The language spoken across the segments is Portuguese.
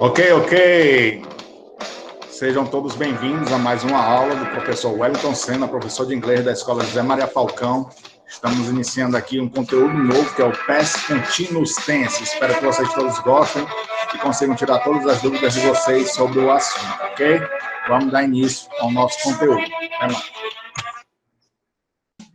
Ok. Sejam todos bem-vindos a mais uma aula do professor Wellington Senna, professor de inglês da Escola José Maria Falcão. Estamos iniciando aqui um conteúdo novo, que é o Past Continuous Tense. Espero que vocês todos gostem e consigam tirar todas as dúvidas de vocês sobre o assunto, ok? Vamos dar início ao nosso conteúdo. Vamos lá.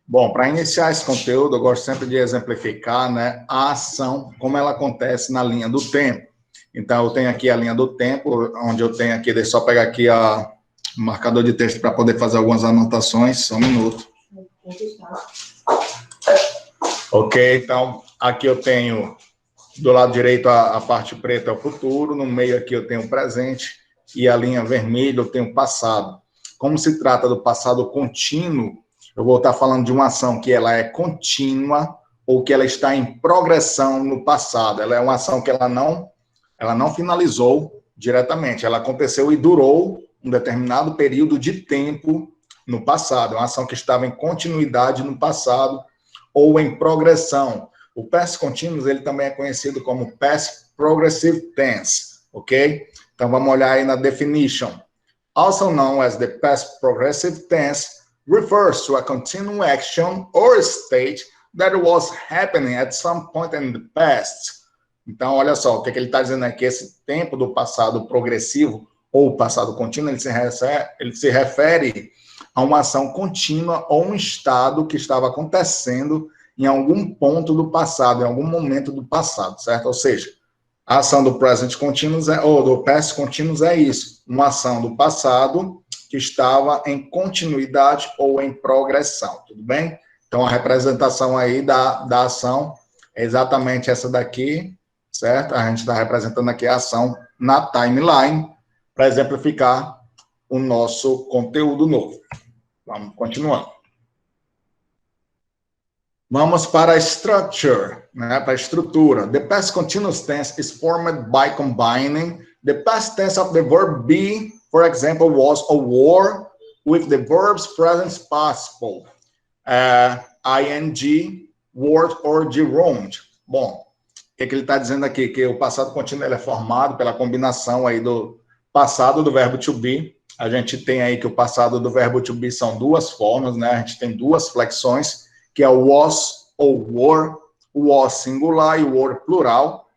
Bom, para iniciar esse conteúdo, eu gosto sempre de exemplificar, né, a ação, como ela acontece na linha do tempo. Então, eu tenho aqui a linha do tempo, onde eu tenho aqui, deixa eu só pegar aqui o marcador de texto para poder fazer algumas anotações, só um minuto. Ok, então, aqui eu tenho, do lado direito, a parte preta é o futuro, no meio aqui eu tenho o presente, e a linha vermelha eu tenho o passado. Como se trata do passado contínuo, eu vou estar falando de uma ação que ela é contínua, ou que ela está em progressão no passado. Ela é uma ação que ela não finalizou diretamente, ela aconteceu e durou um determinado período de tempo no passado, uma ação que estava em continuidade no passado ou em progressão. O past continuous, ele também é conhecido como past progressive tense, ok? Então, vamos olhar aí na definition. Also known as the past progressive tense, refers to a continuing action or state that was happening at some point in the past. Então, olha só, o que ele está dizendo aqui, esse tempo do passado progressivo ou passado contínuo, ele se refere a uma ação contínua ou um estado que estava acontecendo em algum ponto do passado, em algum momento do passado, certo? Ou seja, a ação do present continuous ou do past continuous é isso, uma ação do passado que estava em continuidade ou em progressão, tudo bem? Então, a representação aí da ação é exatamente essa daqui, certo? A gente está representando aqui a ação na timeline para exemplificar o nosso conteúdo novo. Vamos continuando. Vamos para a structure, né? Para a estrutura. The past continuous tense is formed by combining the past tense of the verb be, for example, was or were, with the verbs present participle, ing, word or gerund. Bom, o que ele está dizendo aqui? Que o passado contínuo ele é formado pela combinação aí do passado do verbo to be. A gente tem aí que o passado do verbo to be são duas formas, né? A gente tem duas flexões, que é o was ou were, o was singular e o were plural,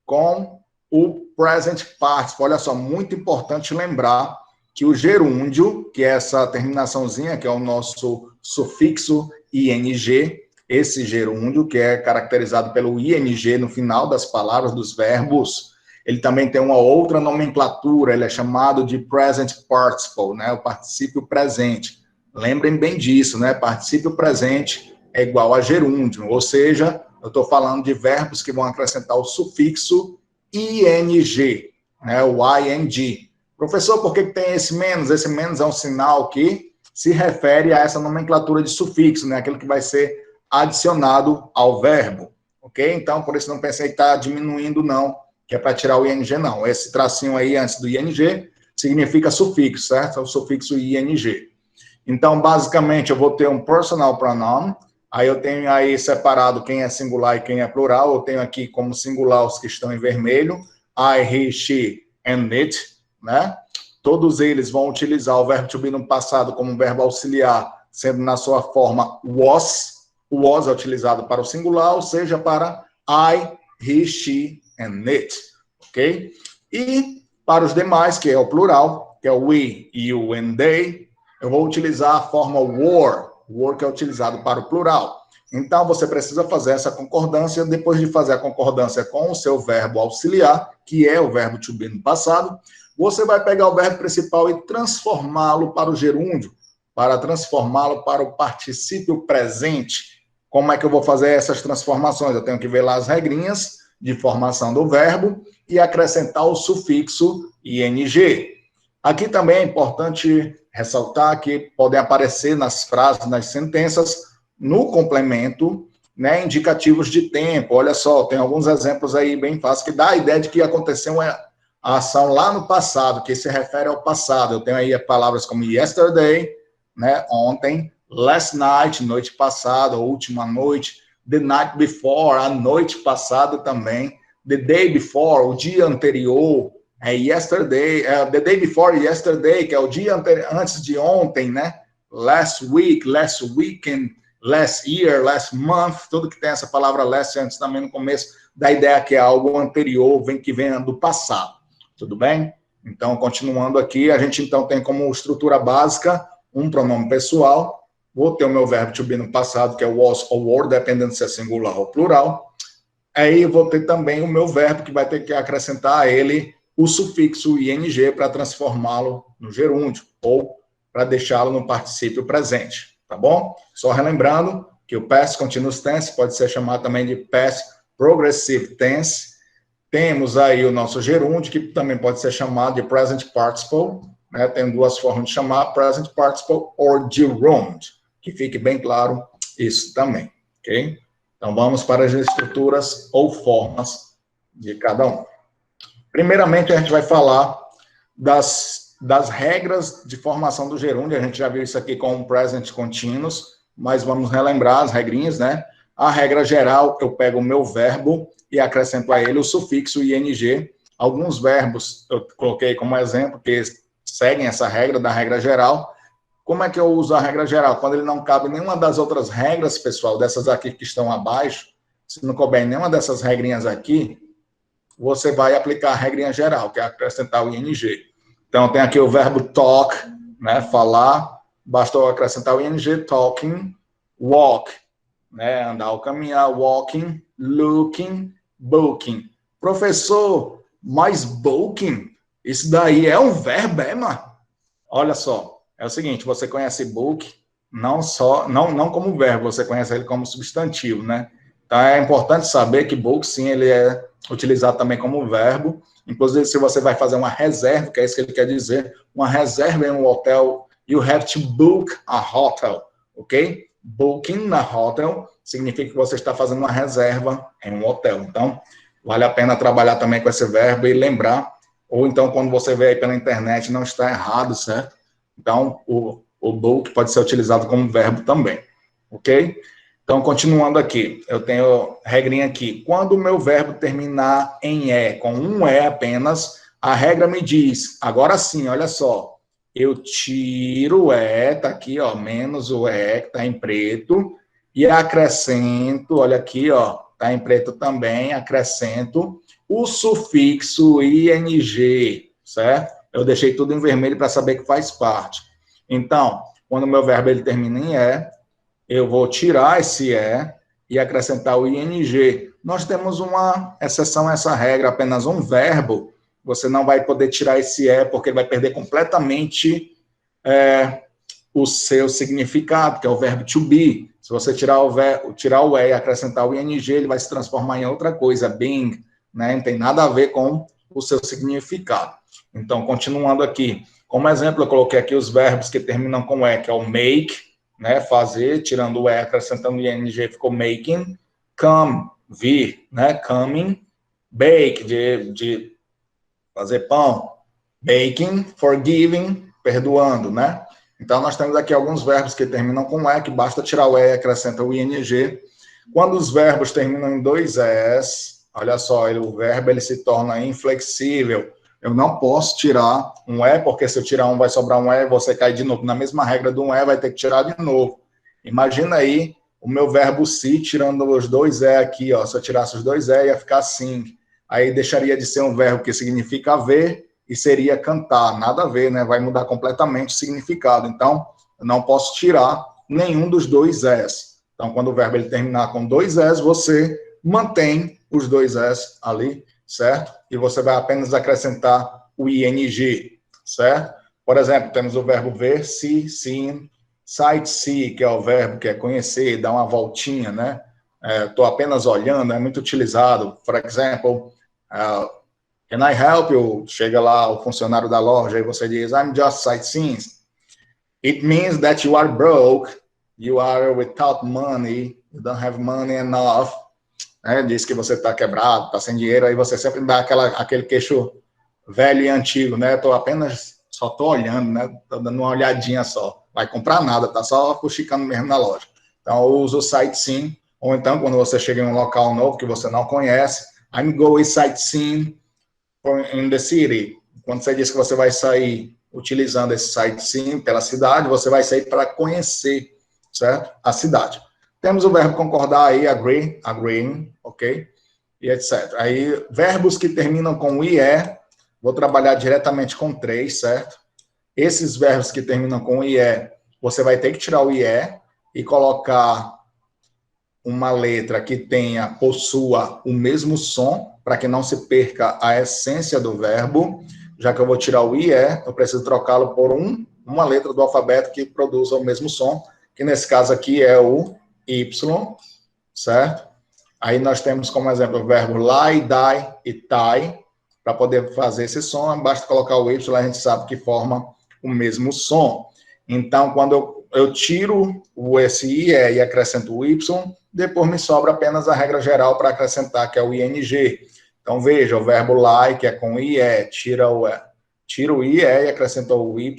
com o present participle. Olha só, muito importante lembrar que o gerúndio, que é essa terminaçãozinha, que é o nosso sufixo ing, esse gerúndio, que é caracterizado pelo ing no final das palavras, dos verbos, ele também tem uma outra nomenclatura, ele é chamado de present participle, né? O particípio presente. Lembrem bem disso, né? Particípio presente é igual a gerúndio, ou seja, eu estou falando de verbos que vão acrescentar o sufixo ing, né? O ing. Professor, por que tem esse menos? Esse menos é um sinal que se refere a essa nomenclatura de sufixo, né? Aquilo que vai ser adicionado ao verbo, ok? Então, por isso não pensei que está diminuindo, não, que é para tirar o ing, não. Esse tracinho aí antes do ing significa sufixo, certo? É o sufixo ing. Então, basicamente, eu vou ter um personal pronoun, aí eu tenho aí separado quem é singular e quem é plural, eu tenho aqui como singular os que estão em vermelho, I, he, she and it, né? Todos eles vão utilizar o verbo to be no passado como verbo auxiliar, sendo na sua forma was. O was é utilizado para o singular, ou seja, para I, he, she and it, ok? E para os demais, que é o plural, que é o we, you and they, eu vou utilizar a forma were, que é utilizado para o plural. Então, você precisa fazer essa concordância. Depois de fazer a concordância com o seu verbo auxiliar, que é o verbo to be no passado, você vai pegar o verbo principal e transformá-lo para o gerúndio, para transformá-lo para o particípio presente. Como é que eu vou fazer essas transformações? Eu tenho que ver lá as regrinhas de formação do verbo e acrescentar o sufixo ing. Aqui também é importante ressaltar que podem aparecer nas frases, nas sentenças, no complemento, né, indicativos de tempo. Olha só, tem alguns exemplos aí bem fáceis que dá a ideia de que aconteceu a ação lá no passado, que se refere ao passado. Eu tenho aí palavras como yesterday, né, ontem, last night, noite passada, última noite, the night before, a noite passada também, the day before, o dia anterior, yesterday, the day before yesterday, que é o dia antes de ontem, né? Last week, last weekend, last year, last month, tudo que tem essa palavra last antes também no começo, da ideia que é algo anterior, que vem do passado. Tudo bem? Então, continuando aqui, a gente então tem como estrutura básica um pronome pessoal. Vou ter o meu verbo to be no passado, que é was ou were, dependendo se é singular ou plural. Aí eu vou ter também o meu verbo, que vai ter que acrescentar a ele o sufixo ing para transformá-lo no gerúndio, ou para deixá-lo no particípio presente, tá bom? Só relembrando que o past continuous tense pode ser chamado também de past progressive tense. Temos aí o nosso gerúndio, que também pode ser chamado de present participle, né? Tem duas formas de chamar, present participle or gerund, que fique bem claro isso também, ok? Então, vamos para as estruturas ou formas de cada um. Primeiramente, a gente vai falar das regras de formação do gerúndio. A gente já viu isso aqui com o present continuous, mas vamos relembrar as regrinhas, né? A regra geral, eu pego o meu verbo e acrescento a ele o sufixo ing. Alguns verbos eu coloquei como exemplo, que seguem essa regra da regra geral. Como é que eu uso a regra geral? Quando ele não cabe em nenhuma das outras regras, pessoal, dessas aqui que estão abaixo, se não couber em nenhuma dessas regrinhas aqui, você vai aplicar a regrinha geral, que é acrescentar o ing. Então, tem aqui o verbo talk, né, falar, basta eu acrescentar o ing, talking, walk, né, andar ou caminhar, walking, looking, booking. Professor, mas booking, isso daí é um verbo, mano? Olha só, é o seguinte, você conhece book não como verbo, você conhece ele como substantivo, né? Então, é importante saber que book, sim, ele é utilizado também como verbo. Inclusive, se você vai fazer uma reserva, que é isso que ele quer dizer, uma reserva em um hotel, you have to book a hotel, ok? Booking na hotel significa que você está fazendo uma reserva em um hotel. Então, vale a pena trabalhar também com esse verbo e lembrar, ou então, quando você vê aí pela internet, não está errado, certo? Então, o book pode ser utilizado como verbo também, ok? Então, continuando aqui, eu tenho regrinha aqui. Quando o meu verbo terminar em E, com um E apenas, a regra me diz, agora sim, olha só, eu tiro o E, tá aqui, ó, menos o E, que tá em preto, e acrescento, olha aqui, ó, tá em preto também, acrescento o sufixo ing, certo? Eu deixei tudo em vermelho para saber que faz parte. Então, quando o meu verbo ele termina em E, eu vou tirar esse e acrescentar o ing. Nós temos uma exceção a essa regra, apenas um verbo, você não vai poder tirar esse porque ele vai perder completamente o seu significado, que é o verbo to be. Se você tirar o e e acrescentar o ing, ele vai se transformar em outra coisa, being, né? Não tem nada a ver com o seu significado. Então, continuando aqui, como exemplo, eu coloquei aqui os verbos que terminam com e, que é o make, né, fazer, tirando o e, acrescentando o ing, ficou making, come, vir, né, coming, bake, de fazer pão, baking, forgiving, perdoando, né? Então, nós temos aqui alguns verbos que terminam com e, que basta tirar o e e acrescenta o ing. Quando os verbos terminam em dois es, olha só, o verbo ele se torna inflexível. Eu não posso tirar um e, porque se eu tirar um, vai sobrar um e, você cai de novo. Na mesma regra do um e, vai ter que tirar de novo. Imagina aí o meu verbo se, tirando os dois e aqui, ó. Se eu tirasse os dois e, ia ficar assim. Aí deixaria de ser um verbo que significa ver e seria cantar. Nada a ver, né? Vai mudar completamente o significado. Então, eu não posso tirar nenhum dos dois es. Então, quando o verbo ele terminar com dois es, você mantém os dois es ali, certo? E você vai apenas acrescentar o ing, certo? Por exemplo, temos o verbo ver, see, seen, sightsee, que é o verbo que é conhecer, dar uma voltinha, né? Estou apenas olhando, é muito utilizado. For example, can I help you? Chega lá o funcionário da loja e você diz, I'm just sightseeing. It means that you are broke, you are without money, you don't have money enough. Diz que você está quebrado, está sem dinheiro, aí você sempre dá aquele queixo velho e antigo, né? Só estou olhando, né? Estou dando uma olhadinha só. Vai comprar nada, tá só fuxicando mesmo na loja. Então, eu uso o sightseeing, ou então, quando você chega em um local novo que você não conhece, I'm going sightseeing in the city. quando você diz que você vai sair utilizando esse sightseeing pela cidade, você vai sair para conhecer, certo? A cidade. Temos o verbo concordar aí, agree, agreeing, ok? E etc. Aí, verbos que terminam com IE, vou trabalhar diretamente com 3, certo? Esses verbos que terminam com IE, você vai ter que tirar o IE e colocar uma letra que possua o mesmo som, para que não se perca a essência do verbo. Já que eu vou tirar o IE, eu preciso trocá-lo por uma letra do alfabeto que produza o mesmo som, que nesse caso aqui é o Y, certo? Aí nós temos como exemplo o verbo lie, die e tie. Para poder fazer esse som, basta colocar o Y, a gente sabe que forma o mesmo som. Então, quando eu tiro esse IE e acrescento o Y, depois me sobra apenas a regra geral para acrescentar, que é o ING. Então, veja, o verbo lie, que é com IE, tira o IE e acrescentou o Y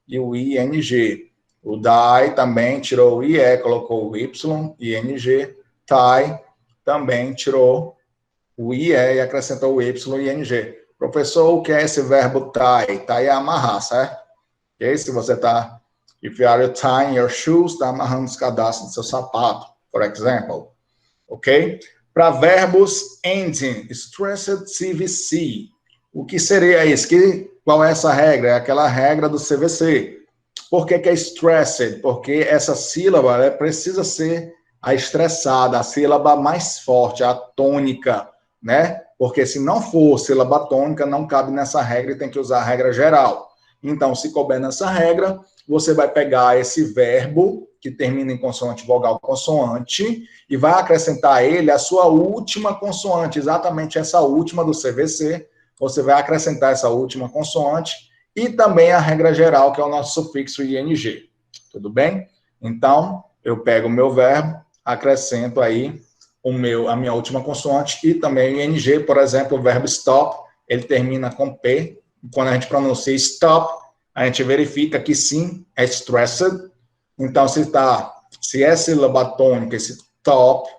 e o ING. O die também tirou o IE, colocou o Y, ING. Tie também tirou o IE e acrescentou o Y e ING. Professor, o que é esse verbo tie? Tie é amarrar, certo? Okay? Se você está, if you are tying your shoes, está amarrando os cadastros do seu sapato, por exemplo. Ok? Para verbos ending, stressed CVC. O que seria isso? Qual é essa regra? É aquela regra do CVC. Por que é stressed? Porque essa sílaba precisa ser a estressada, a sílaba mais forte, a tônica, né? Porque se não for sílaba tônica, não cabe nessa regra e tem que usar a regra geral. Então, se couber nessa regra, você vai pegar esse verbo que termina em consoante, vogal, consoante e vai acrescentar a ele a sua última consoante, exatamente essa última do CVC. Você vai acrescentar essa última consoante e também a regra geral, que é o nosso sufixo ing. Tudo bem? Então, eu pego o meu verbo, acrescento aí a minha última consoante e também o ing. Por exemplo, o verbo stop, ele termina com P. Quando a gente pronuncia stop, a gente verifica que sim, é stressed. Então, se é sílaba tônica, esse top,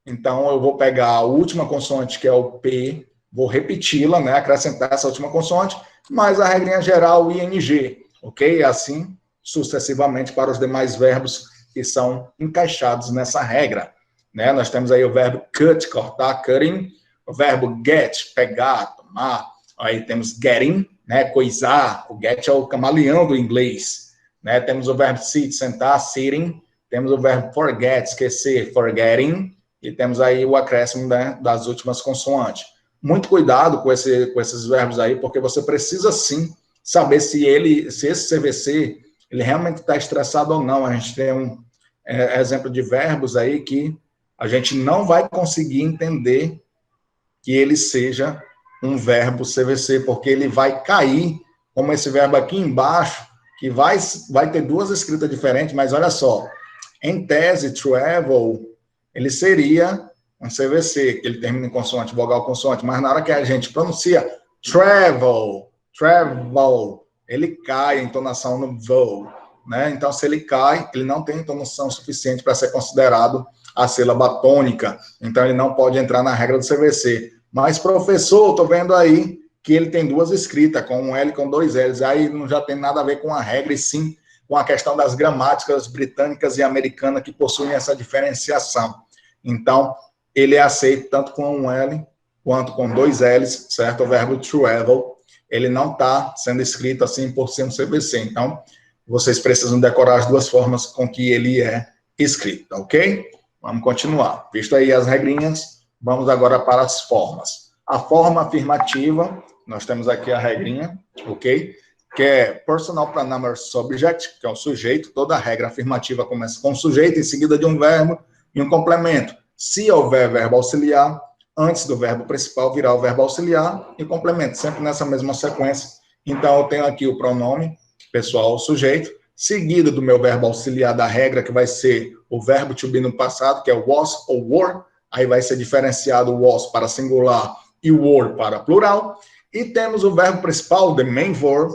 então eu vou pegar a última consoante, que é o P, vou repeti-la, né, acrescentar essa última consoante, mais a regrinha geral, o ing, ok? Assim, sucessivamente para os demais verbos que são encaixados nessa regra. Né? Nós temos aí o verbo cut, cortar, cutting, o verbo get, pegar, tomar, aí temos getting, né, coisar, o get é o camaleão do inglês, né? Temos o verbo sit, sentar, sitting, temos o verbo forget, esquecer, forgetting, e temos aí o acréscimo, né, das últimas consoantes. Muito cuidado com esses verbos aí, porque você precisa sim saber se esse CVC ele realmente está estressado ou não. A gente tem um exemplo de verbos aí que a gente não vai conseguir entender que ele seja um verbo CVC, porque ele vai cair, como esse verbo aqui embaixo, que vai ter duas escritas diferentes, mas olha só, em tese, travel, ele seria um CVC, que ele termina em consoante, vogal, consoante, mas na hora que a gente pronuncia travel, ele cai a entonação no vowel, né? Então, se ele cai, ele não tem entonação suficiente para ser considerado a sílaba tônica, então ele não pode entrar na regra do CVC. Mas, professor, estou vendo aí que ele tem duas escritas, com um L e com dois L's, aí não já tem nada a ver com a regra, e sim com a questão das gramáticas britânicas e americanas que possuem essa diferenciação. Então, ele é aceito tanto com um L quanto com dois L's, certo? O verbo travel, ele não está sendo escrito assim por ser um CVC. Então, vocês precisam decorar as duas formas com que ele é escrito, ok? Vamos continuar. Visto aí as regrinhas, vamos agora para as formas. A forma afirmativa, nós temos aqui a regrinha, ok? Que é personal pronoun subject, que é o sujeito. Toda regra afirmativa começa com o sujeito, em seguida de um verbo e um complemento. Se houver verbo auxiliar, antes do verbo principal virá o verbo auxiliar e complemento, sempre nessa mesma sequência. Então, eu tenho aqui o pronome pessoal, o sujeito, seguido do meu verbo auxiliar da regra, que vai ser o verbo to be no passado, que é o was ou were. Aí vai ser diferenciado o was para singular e o were para plural. E temos o verbo principal, the main verb,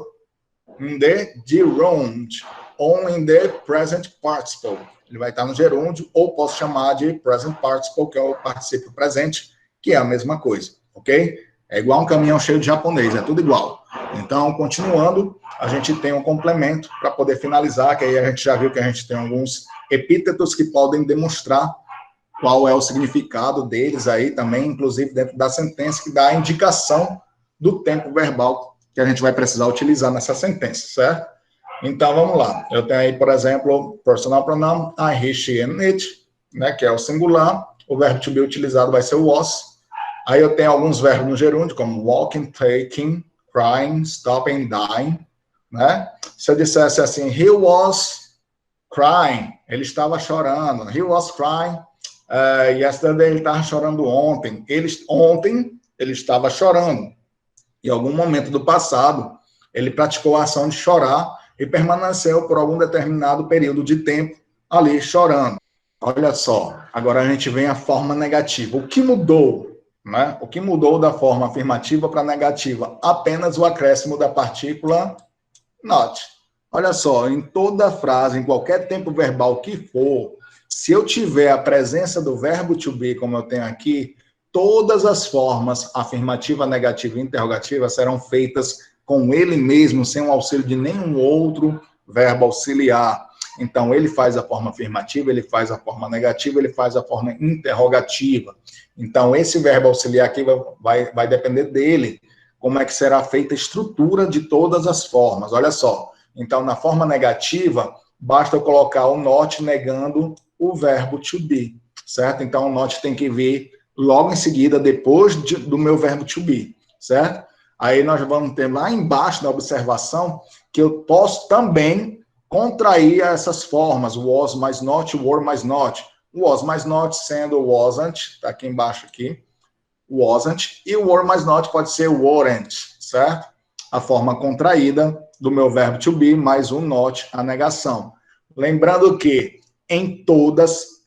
in the gerund, ou in the present participle. Ele vai estar no gerúndio, ou posso chamar de present participle, que é o particípio presente, que é a mesma coisa, ok? É igual um caminhão cheio de japonês, é tudo igual. Então, continuando, a gente tem um complemento para poder finalizar, que aí a gente já viu que a gente tem alguns epítetos que podem demonstrar qual é o significado deles aí também, inclusive dentro da sentença, que dá a indicação do tempo verbal que a gente vai precisar utilizar nessa sentença, certo? Então, vamos lá. Eu tenho aí, por exemplo, personal pronoun, I, he, she and it, né, que é o singular. O verbo to be utilizado vai ser o was. Aí eu tenho alguns verbos no gerúndio, como walking, taking, crying, stopping, dying, né? Se eu dissesse assim, he was crying, ele estava chorando. He was crying yesterday, ele estava chorando ontem. Ontem, ele estava chorando. Em algum momento do passado, ele praticou a ação de chorar e permaneceu por algum determinado período de tempo ali chorando. Olha só, agora a gente vem à forma negativa. O que mudou? Né? O que mudou da forma afirmativa para negativa? Apenas o acréscimo da partícula not. Olha só, em toda frase, em qualquer tempo verbal que for, se eu tiver a presença do verbo to be, como eu tenho aqui, todas as formas afirmativa, negativa e interrogativa serão feitas com ele mesmo, sem o auxílio de nenhum outro verbo auxiliar. Então, ele faz a forma afirmativa, ele faz a forma negativa, ele faz a forma interrogativa. Então, esse verbo auxiliar aqui vai depender dele, como é que será feita a estrutura de todas as formas. Olha só, então, na forma negativa, basta eu colocar o not negando o verbo to be, certo? Então, o not tem que vir logo em seguida, depois do meu verbo to be, certo? Aí nós vamos ter lá embaixo na observação que eu posso também contrair essas formas, was mais not, were mais not. Was mais not sendo wasn't, está aqui embaixo aqui, wasn't, e were mais not pode ser weren't, certo? A forma contraída do meu verbo to be mais um not, a negação. Lembrando que em todas,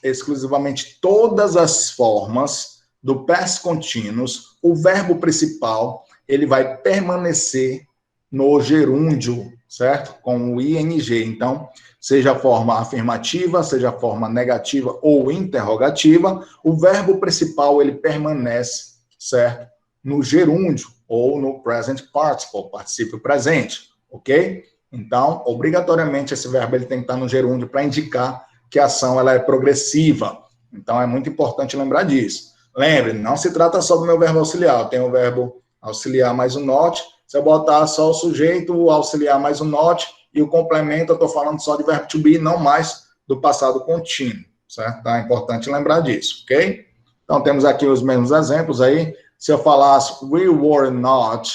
exclusivamente todas as formas do past continuous, o verbo principal, ele vai permanecer no gerúndio, certo? Com o ing. Então, seja a forma afirmativa, seja a forma negativa ou interrogativa, o verbo principal, ele permanece, certo? No gerúndio ou no present participle, particípio presente, ok? Então, obrigatoriamente, esse verbo ele tem que estar no gerúndio para indicar que a ação ela é progressiva. Então, é muito importante lembrar disso. Lembre, não se trata só do meu verbo auxiliar. Eu tenho o verbo auxiliar mais um not. Se eu botar só o sujeito, o auxiliar mais um not, e o complemento, eu estou falando só de verbo to be, não mais do passado contínuo, certo? Tá? É importante lembrar disso, ok? Então, temos aqui os mesmos exemplos aí. Se eu falasse, we were not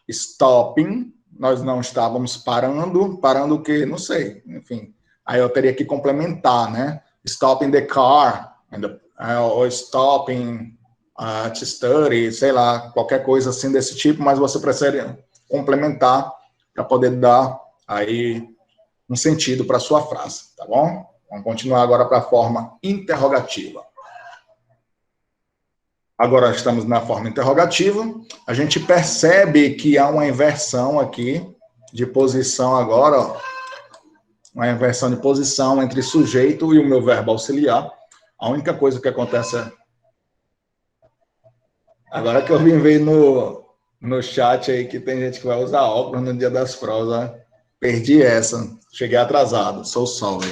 stopping, nós não estávamos parando o quê? Não sei, enfim. Aí eu teria que complementar, né? Stopping the car, ou stopping to study, sei lá, qualquer coisa assim desse tipo, mas você precisa complementar para poder dar aí um sentido para a sua frase, tá bom? Vamos continuar agora para a forma interrogativa. Agora estamos na forma interrogativa. A gente percebe que há uma inversão aqui de posição agora, ó. Uma inversão de posição entre sujeito e o meu verbo auxiliar. A única coisa que acontece é... Agora que eu vim ver no chat aí que tem gente que vai usar óculos no dia das provas, né? Perdi essa. Cheguei atrasado. Sou sorry.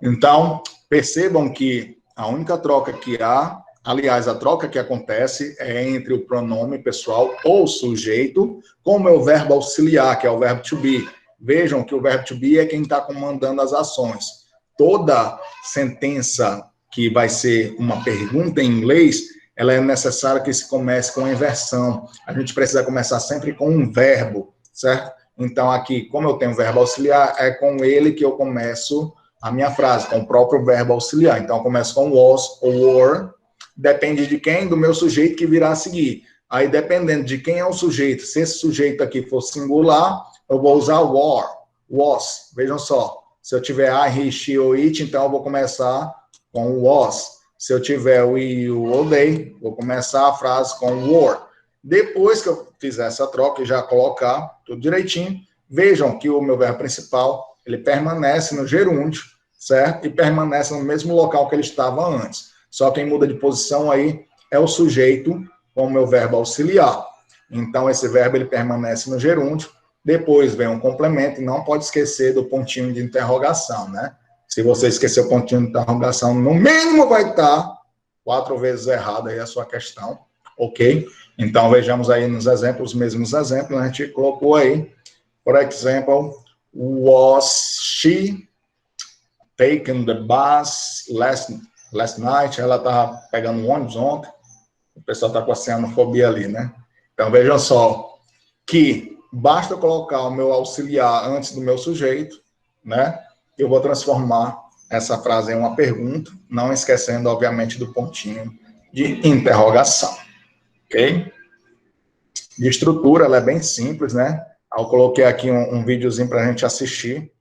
Então, percebam que a única troca que há, aliás, a troca que acontece é entre o pronome pessoal ou sujeito com o meu verbo auxiliar, que é o verbo to be. Vejam que o verbo to be é quem está comandando as ações. Toda sentença que vai ser uma pergunta em inglês, ela é necessária que se comece com inversão. A gente precisa começar sempre com um verbo, certo? Então, aqui, como eu tenho verbo auxiliar, é com ele que eu começo a minha frase, com o próprio verbo auxiliar. Então, eu começo com was ou were, depende de quem? Do meu sujeito que virá a seguir. Aí, dependendo de quem é o sujeito, se esse sujeito aqui for singular, eu vou usar were, was. Vejam só, se eu tiver I, he, she ou it, então eu vou começar com was. Se eu tiver o you ou they, vou começar a frase com were. Depois que eu fizer essa troca e já colocar tudo direitinho, vejam que o meu verbo principal, ele permanece no gerúndio, certo? E permanece no mesmo local que ele estava antes. Só quem muda de posição aí é o sujeito com o meu verbo auxiliar. Então, esse verbo ele permanece no gerúndio. Depois vem um complemento, e não pode esquecer do pontinho de interrogação, né? Se você esquecer o pontinho de interrogação, no mínimo vai estar 4 vezes errado aí a sua questão, ok? Então, vejamos aí nos exemplos, os mesmos exemplos, a gente colocou aí, por exemplo, was she taking the bus last night? Ela estava pegando um ônibus ontem. O pessoal está com a cianofobia ali, né? Então, vejam só que basta colocar o meu auxiliar antes do meu sujeito, né? Eu vou transformar essa frase em uma pergunta, não esquecendo, obviamente, do pontinho de interrogação, ok? De estrutura, ela é bem simples, né? Eu coloquei aqui um videozinho para a gente assistir,